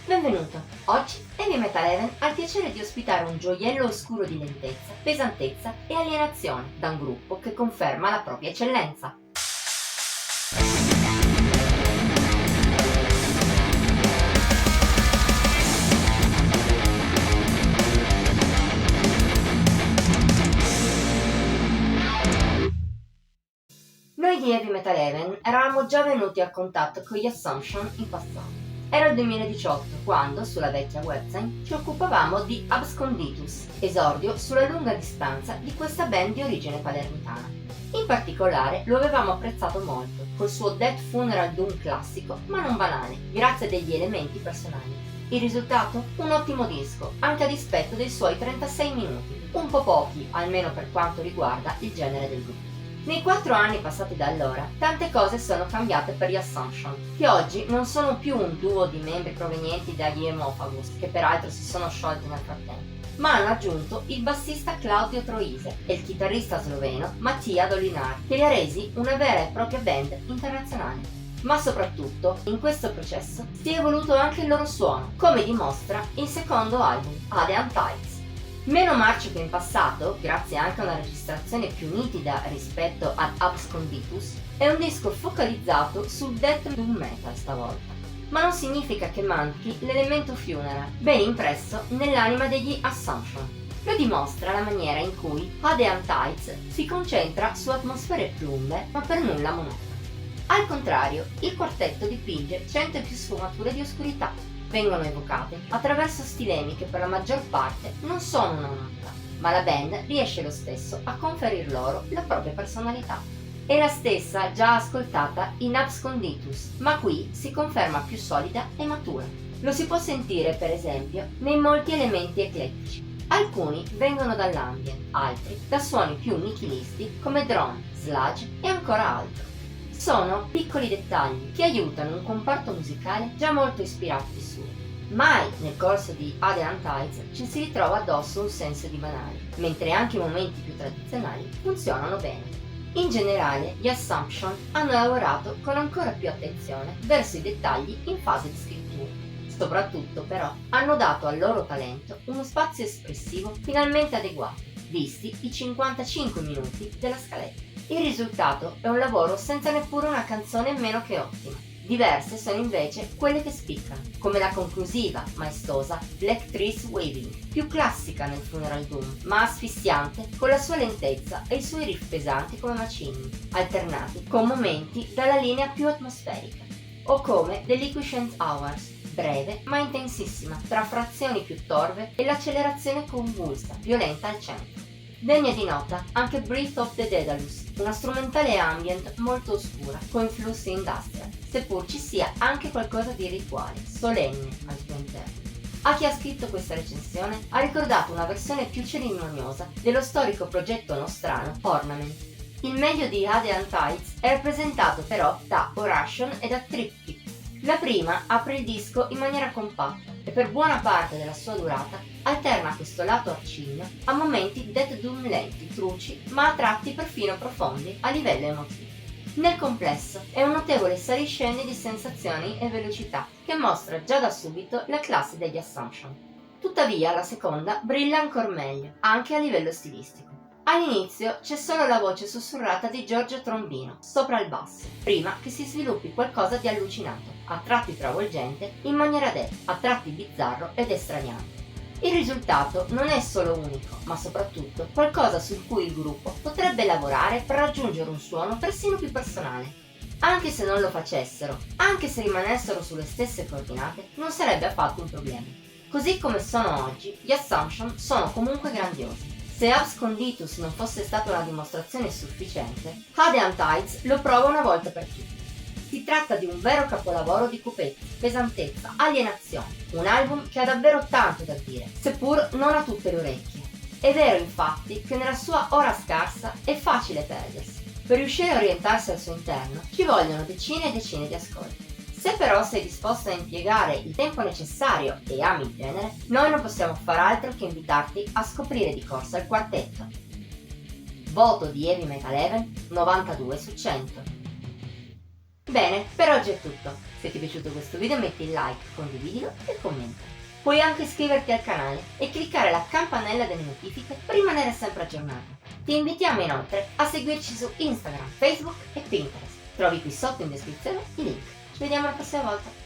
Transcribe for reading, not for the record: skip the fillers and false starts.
Benvenuto! Oggi Heavy Metal Heaven ha il piacere di ospitare un gioiello oscuro di lentezza, pesantezza e alienazione da un gruppo che conferma la propria eccellenza. Noi di Heavy Metal Heaven eravamo già venuti a contatto con gli Assumption in passato. Era il 2018 quando, sulla vecchia website, ci occupavamo di Absconditus, esordio sulla lunga distanza di questa band di origine palermitana. In particolare lo avevamo apprezzato molto, col suo Death Funeral Doom classico, ma non banale, grazie degli elementi personali. Il risultato? Un ottimo disco, anche a dispetto dei suoi 36 minuti, un po' pochi, almeno per quanto riguarda il genere del gruppo. Nei 4 anni passati da allora, tante cose sono cambiate per gli Assumption, che oggi non sono più un duo di membri provenienti dagli Emophagous, che peraltro si sono sciolti nel frattempo, ma hanno aggiunto il bassista Claudio Troise e il chitarrista sloveno Mattia Dolinar, che li ha resi una vera e propria band internazionale. Ma soprattutto, in questo processo, si è evoluto anche il loro suono, come dimostra il secondo album, Adean Tides. Meno marcio che in passato, grazie anche a una registrazione più nitida rispetto ad Absconditus, è un disco focalizzato sul death doom metal stavolta. Ma non significa che manchi l'elemento funeral, ben impresso nell'anima degli Assumption. Lo dimostra la maniera in cui Adean Tides si concentra su atmosfere più lunghe, ma per nulla monotone. Al contrario, il quartetto dipinge cento e più sfumature di oscurità. Vengono evocate attraverso stilemi che per la maggior parte non sono una nota, ma la band riesce lo stesso a conferir loro la propria personalità. È la stessa già ascoltata in Absconditus, ma qui si conferma più solida e matura. Lo si può sentire per esempio nei molti elementi eclettici. Alcuni vengono dall'ambient, altri da suoni più nichilisti come drone, sludge e ancora altro. Sono piccoli dettagli che aiutano un comparto musicale già molto ispirato di suo. Mai nel corso di Adean Tides ci si ritrova addosso un senso di banale, mentre anche i momenti più tradizionali funzionano bene. In generale, gli Assumption hanno lavorato con ancora più attenzione verso i dettagli in fase di scrittura. Soprattutto, però, hanno dato al loro talento uno spazio espressivo finalmente adeguato, visti i 55 minuti della scaletta. Il risultato è un lavoro senza neppure una canzone meno che ottima. Diverse sono invece quelle che spiccano, come la conclusiva, maestosa Black Trees Waving, più classica nel Funeral Doom, ma asfissiante con la sua lentezza e i suoi riff pesanti come macigni, alternati con momenti dalla linea più atmosferica. O come The Liquescent Hours, breve ma intensissima, tra frazioni più torve e l'accelerazione convulsa, violenta al centro. Degna di nota anche Breath of the Daedalus, una strumentale ambient molto oscura, con influssi industrial, seppur ci sia anche qualcosa di rituale, solenne al suo interno. A chi ha scritto questa recensione ha ricordato una versione più cerimoniosa dello storico progetto nostrano Ornament. Il meglio di Adean Tides è rappresentato però da Oration e da Triptych. La prima apre il disco in maniera compatta e per buona parte della sua durata alterna questo lato arcigno a momenti death doom lenti, truci, ma a tratti perfino profondi a livello emotivo. Nel complesso è un notevole saliscendi di sensazioni e velocità che mostra già da subito la classe degli Assumption. Tuttavia la seconda brilla ancora meglio, anche a livello stilistico. All'inizio c'è solo la voce sussurrata di Giorgio Trombino, sopra il basso, prima che si sviluppi qualcosa di allucinato, a tratti travolgente, in maniera a tratti bizzarro ed estraniante. Il risultato non è solo unico, ma soprattutto qualcosa su cui il gruppo potrebbe lavorare per raggiungere un suono persino più personale. Anche se non lo facessero, anche se rimanessero sulle stesse coordinate, non sarebbe affatto un problema. Così come sono oggi, gli Assumption sono comunque grandiosi. Se Absconditus non fosse stata una dimostrazione sufficiente, Adean Tides lo prova una volta per tutte. Si tratta di un vero capolavoro di cupezza, pesantezza, alienazione, un album che ha davvero tanto da dire, seppur non a tutte le orecchie. È vero infatti che nella sua ora scarsa è facile perdersi. Per riuscire a orientarsi al suo interno ci vogliono decine e decine di ascolti. Se però sei disposto a impiegare il tempo necessario e ami il genere, noi non possiamo far altro che invitarti a scoprire di corsa il quartetto. Voto di Heavy Metal Heaven 92 su 100. Bene, per oggi è tutto. Se ti è piaciuto questo video metti il like, condividilo e commenta. Puoi anche iscriverti al canale e cliccare la campanella delle notifiche per rimanere sempre aggiornato. Ti invitiamo inoltre a seguirci su Instagram, Facebook e Pinterest. Trovi qui sotto in descrizione i link. Ci vediamo la prossima volta.